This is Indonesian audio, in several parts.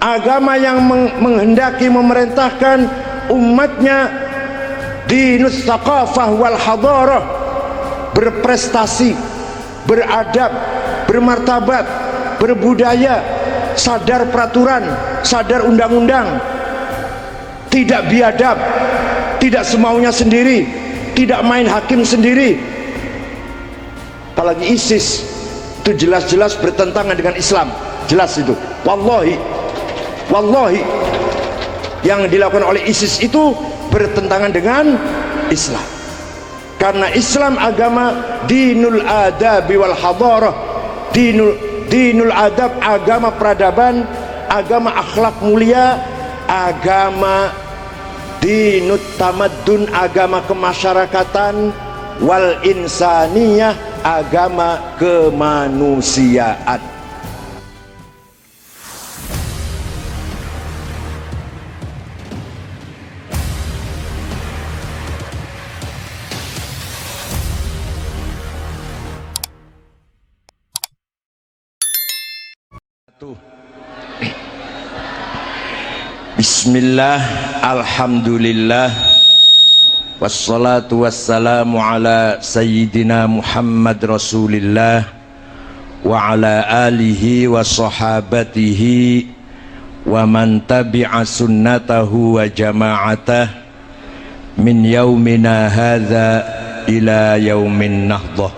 agama yang menghendaki memerintahkan umatnya dinus thaqafah wal hadarah, berprestasi, beradab, bermartabat, berbudaya, sadar peraturan, sadar undang-undang, tidak biadab, tidak semaunya sendiri, tidak main hakim sendiri. Apalagi ISIS itu jelas-jelas bertentangan dengan Islam, jelas itu. Wallahi yang dilakukan oleh ISIS itu bertentangan dengan Islam. Karena Islam agama dinul adabi wal hadarah, dinul adab, agama peradaban, agama akhlak mulia, agama dinut tamaddun, agama kemasyarakatan, wal insaniyah, agama kemanusiaan. Bismillah, alhamdulillah, wassalatu wassalamu ala sayyidina Muhammad Rasulillah wa ala alihi wa sahabatihi wa man tabi'a sunnatahu wa jama'atah min yaumina hadha ila yaumin nahdah.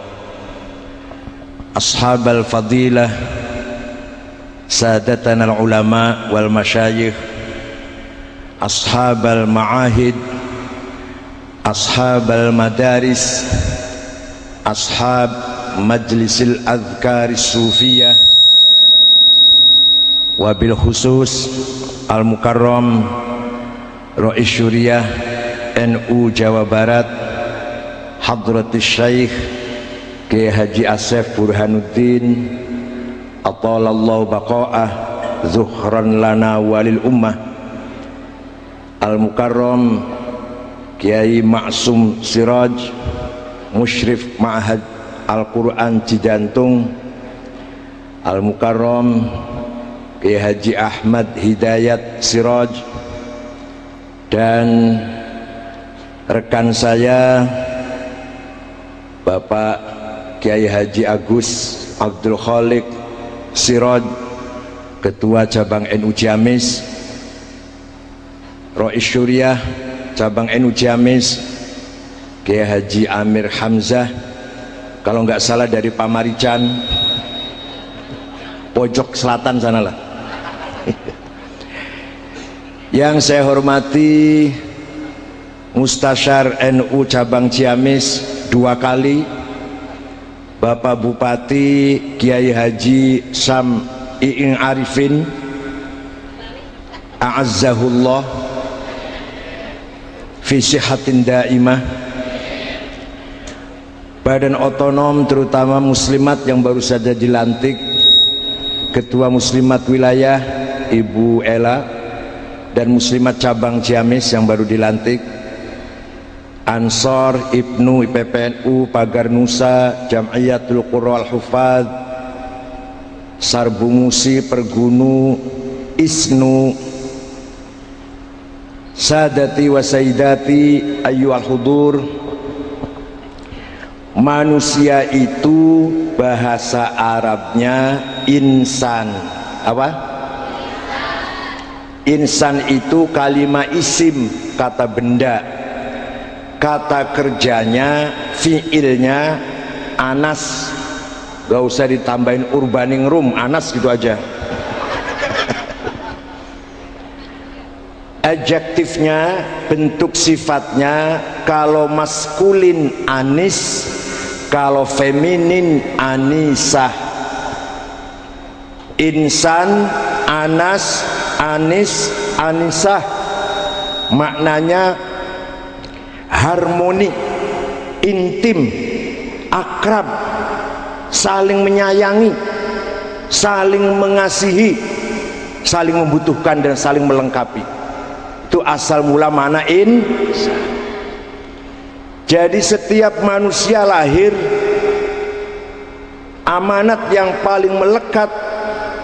Ashabal fadilah, sadatana al-ulama wal masyayikh, ashabal ma'ahid, ashabal madaris, ashab majlisil adhkaris sufiyah, wabil khusus al-mukarram Rais Syuriah NU Jawa Barat, Hadratus Syekh Kiai Haji Asef Burhanuddin atalallahu baqa'ah zuhran lana walil ummah, Al-Mukarram Kiai Maksum Siraj, Musyrif Ma'had Al-Quran Cijantung, Al-Mukarram Kiai Haji Ahmad Hidayat Siraj, dan rekan saya Bapak Kiai Haji Agus Abdul Khalik Siraj, Ketua Cabang NU Ciamis, Rais Syuriah Cabang NU Ciamis Kiai Haji Amir Hamzah, kalau nggak salah dari Pamarican pojok selatan sanalah. Yang saya hormati Mustasyar NU Cabang Ciamis 2 kali, Bapak Bupati Kiai Haji Sam Iing Arifin a'azzahullah fi sihatin daimah, Badan Otonom terutama Muslimat yang baru saja dilantik, Ketua Muslimat Wilayah Ibu Ella, dan Muslimat Cabang Ciamis yang baru dilantik, Ansor, Ibnu, IPPNU, Pagar Nusa, Jam'iyatul Qurra Al-Hufad, Sarbumusi, Pergunu, Isnu, Sadati wa Sayyidati ayyuhal hudur. Manusia itu bahasa Arabnya insan. Apa? Insan itu kalimat isim, kata benda, kata kerjanya, fiilnya anas, gak usah ditambahin urbaning room, anas gitu aja. Adjektifnya, bentuk sifatnya, kalau maskulin anis, kalau feminin anisah. Insan, anas, anis, anisah, maknanya harmoni, intim, akrab, saling menyayangi, saling mengasihi, saling membutuhkan dan saling melengkapi. Itu asal mula mana insan. Jadi setiap manusia lahir, amanat yang paling melekat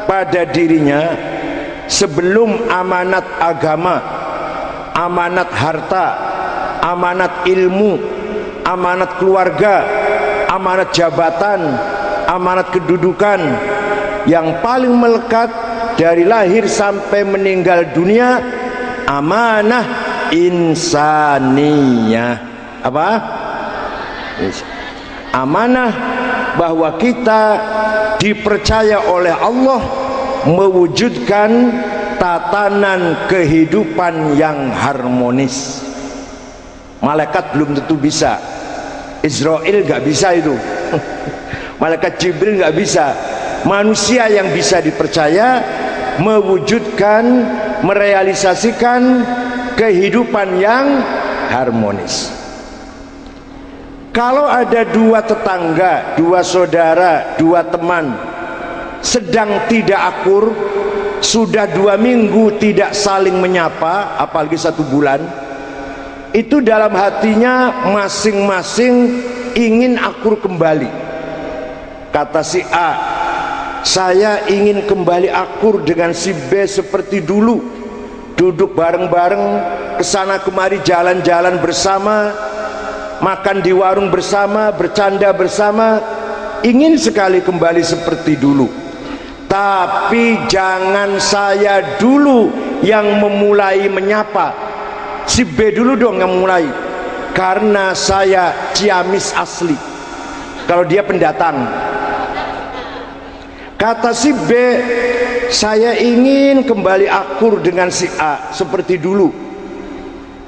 pada dirinya sebelum amanat agama, amanat harta, amanat ilmu, amanat keluarga, amanat jabatan, amanat kedudukan, yang paling melekat dari lahir sampai meninggal dunia, amanah insaniyah. Apa? Amanah bahwa kita dipercaya oleh Allah mewujudkan tatanan kehidupan yang harmonis. Malaikat belum tentu bisa, Israel nggak bisa itu, malaikat Jibril nggak bisa. Manusia yang bisa dipercaya mewujudkan, merealisasikan kehidupan yang harmonis. Kalau ada dua tetangga, dua saudara, dua teman sedang tidak akur, sudah 2 minggu tidak saling menyapa, apalagi 1 bulan, itu dalam hatinya masing-masing ingin akur kembali. Kata si A, saya ingin kembali akur dengan si B seperti dulu, duduk bareng-bareng, kesana kemari, jalan-jalan bersama, makan di warung bersama, bercanda bersama, ingin sekali kembali seperti dulu. Tapi jangan saya dulu yang memulai menyapa, si B dulu dong yang mulai, karena saya Ciamis asli, kalau dia pendatang. Kata si B, saya ingin kembali akur dengan si A seperti dulu,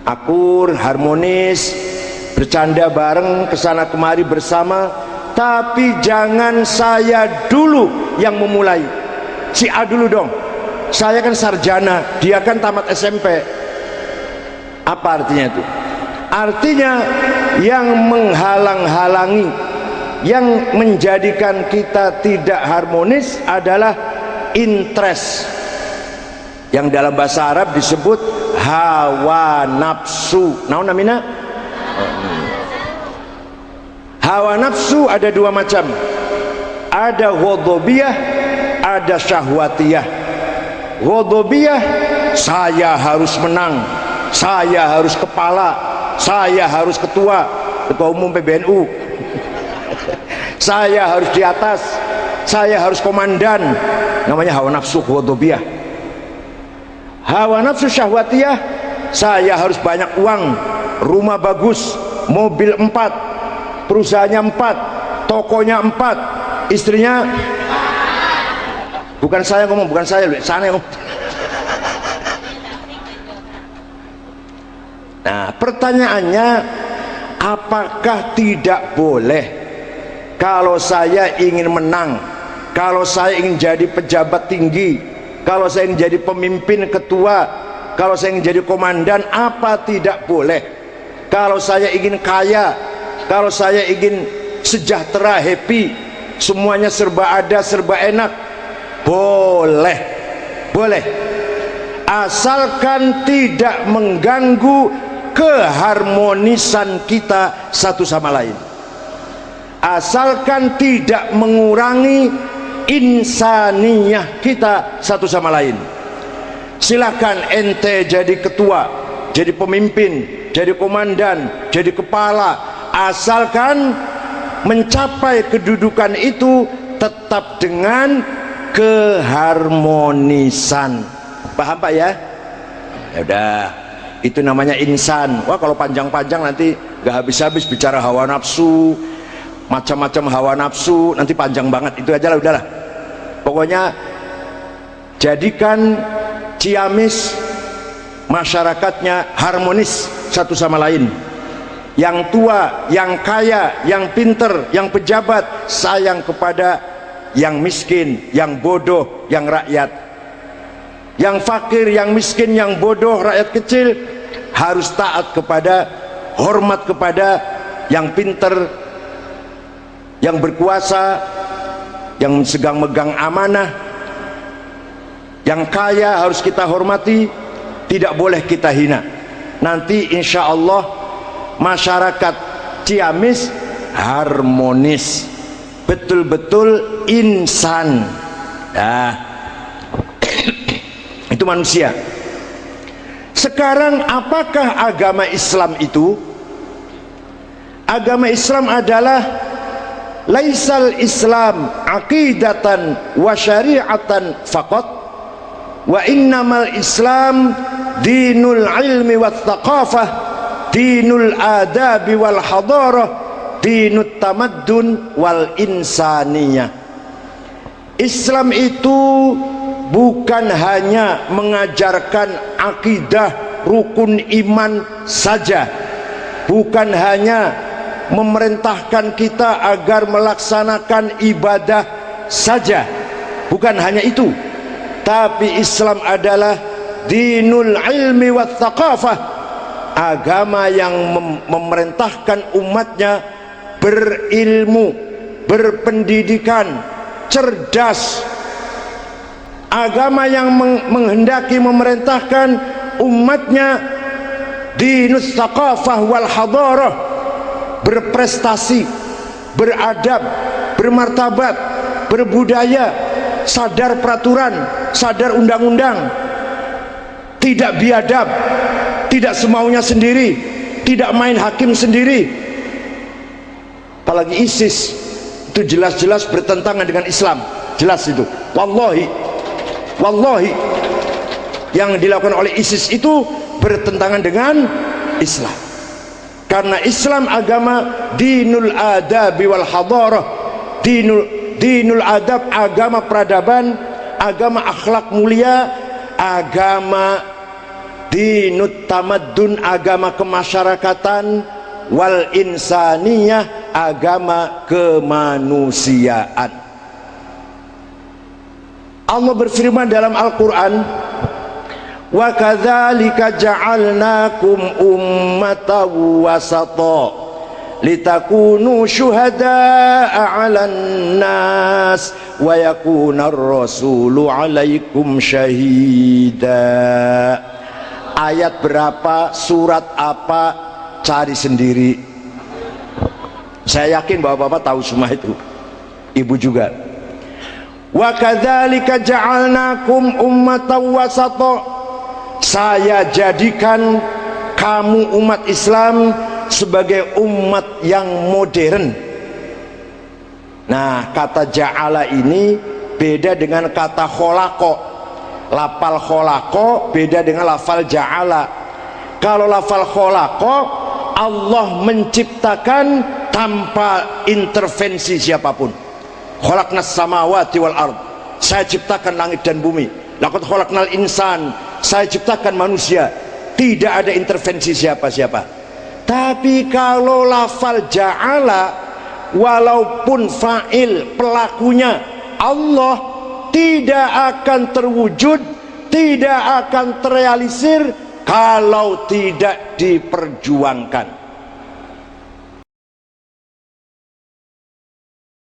akur, harmonis, bercanda bareng, kesana kemari bersama, tapi jangan saya dulu yang memulai, si A dulu dong. Saya kan sarjana, dia kan tamat SMP. Apa artinya itu? Artinya yang menghalang-halangi, yang menjadikan kita tidak harmonis adalah interest, yang dalam bahasa Arab disebut hawa nafsu. Naon namina? Hawa nafsu ada 2 macam, ada ghadabiyah, ada syahwatiyah. Ghadabiyah, saya harus menang, saya harus kepala, saya harus ketua umum PBNU, saya harus di atas, saya harus komandan, namanya hawa nafsu ghadabiyah. Hawa nafsu syahwatiyah, saya harus banyak uang, rumah bagus, mobil 4, perusahaannya 4, tokonya 4, istrinya, bukan saya ngomong, bukan saya loh, sana ngomong. Nah, pertanyaannya, apakah tidak boleh kalau saya ingin menang, kalau saya ingin jadi pejabat tinggi, kalau saya ingin jadi pemimpin ketua, kalau saya ingin jadi komandan, apa tidak boleh? Kalau saya ingin kaya, kalau saya ingin sejahtera, happy, semuanya serba ada, serba enak, boleh, boleh, asalkan tidak mengganggu keharmonisan kita satu sama lain, asalkan tidak mengurangi insaniyah kita satu sama lain. Silahkan ente jadi ketua, jadi pemimpin, jadi komandan, jadi kepala, asalkan mencapai kedudukan itu tetap dengan keharmonisan. Paham Pak ya? Ya udah, itu namanya insan. Wah, kalau panjang-panjang nanti gak habis-habis bicara hawa nafsu, macam-macam hawa nafsu, nanti panjang banget. Itu aja lah, udahlah. Pokoknya jadikan Ciamis masyarakatnya harmonis satu sama lain. Yang tua, yang kaya, yang pinter, yang pejabat sayang kepada yang miskin, yang bodoh, yang rakyat. Yang fakir, yang miskin, yang bodoh, rakyat kecil harus taat kepada, hormat kepada yang pinter, yang berkuasa, yang sedang megang amanah. Yang kaya harus kita hormati, tidak boleh kita hina. Nanti insya Allah masyarakat Ciamis harmonis, betul-betul insan. Nah, Itu manusia. Sekarang apakah agama Islam itu? Agama Islam adalah laisal Islam aqidatan wa syari'atan faqat, wa innamal Islam dinul ilmi wat thaqafah, dinul adabi wal hadarah, dinut tamaddun wal insaniyah. Islam itu bukan hanya mengajarkan akidah rukun iman saja, bukan hanya memerintahkan kita agar melaksanakan ibadah saja, bukan hanya itu, tapi Islam adalah dinul ilmi wat thaqafah, agama yang memerintahkan umatnya berilmu, berpendidikan, cerdas, agama yang menghendaki memerintahkan umatnya dinus thaqafah wal hadarah, berprestasi, beradab, bermartabat, berbudaya, sadar peraturan, sadar undang-undang, tidak biadab, tidak semaunya sendiri, tidak main hakim sendiri. Apalagi ISIS itu jelas-jelas bertentangan dengan Islam, jelas itu. Wallahi yang dilakukan oleh ISIS itu bertentangan dengan Islam. Karena Islam agama dinul adabi wal hadarah, dinul adab, agama peradaban, agama akhlak mulia, agama dinut tamaddun, agama kemasyarakatan, wal insaniyah, agama kemanusiaan. Allah berfirman dalam Al-Quran, wa kadzalika ja'alnakum ummatan wasata litakunu syuhada'a 'alan nas wa yakuna ar-rasulu 'alaikum syahida. Ayat berapa, surat apa, cari sendiri. Saya yakin bahwa Bapak tahu semua itu, Ibu juga. Wa kadzalika ja'alnakum ummatan wasata, saya jadikan kamu umat Islam sebagai umat yang modern. Nah, kata ja'ala ini beda dengan kata kholaqo. Lafal kholaqo beda dengan lafal ja'ala. Kalau lafal kholaqo, Allah menciptakan tanpa intervensi siapapun. Khalaqnas samawati wal ard, saya ciptakan langit dan bumi. Laqad khalaqnal insan, saya ciptakan manusia, tidak ada intervensi siapa-siapa. Tapi kalau lafal ja'ala, walaupun fa'il pelakunya Allah, tidak akan terwujud, tidak akan terrealisir kalau tidak diperjuangkan.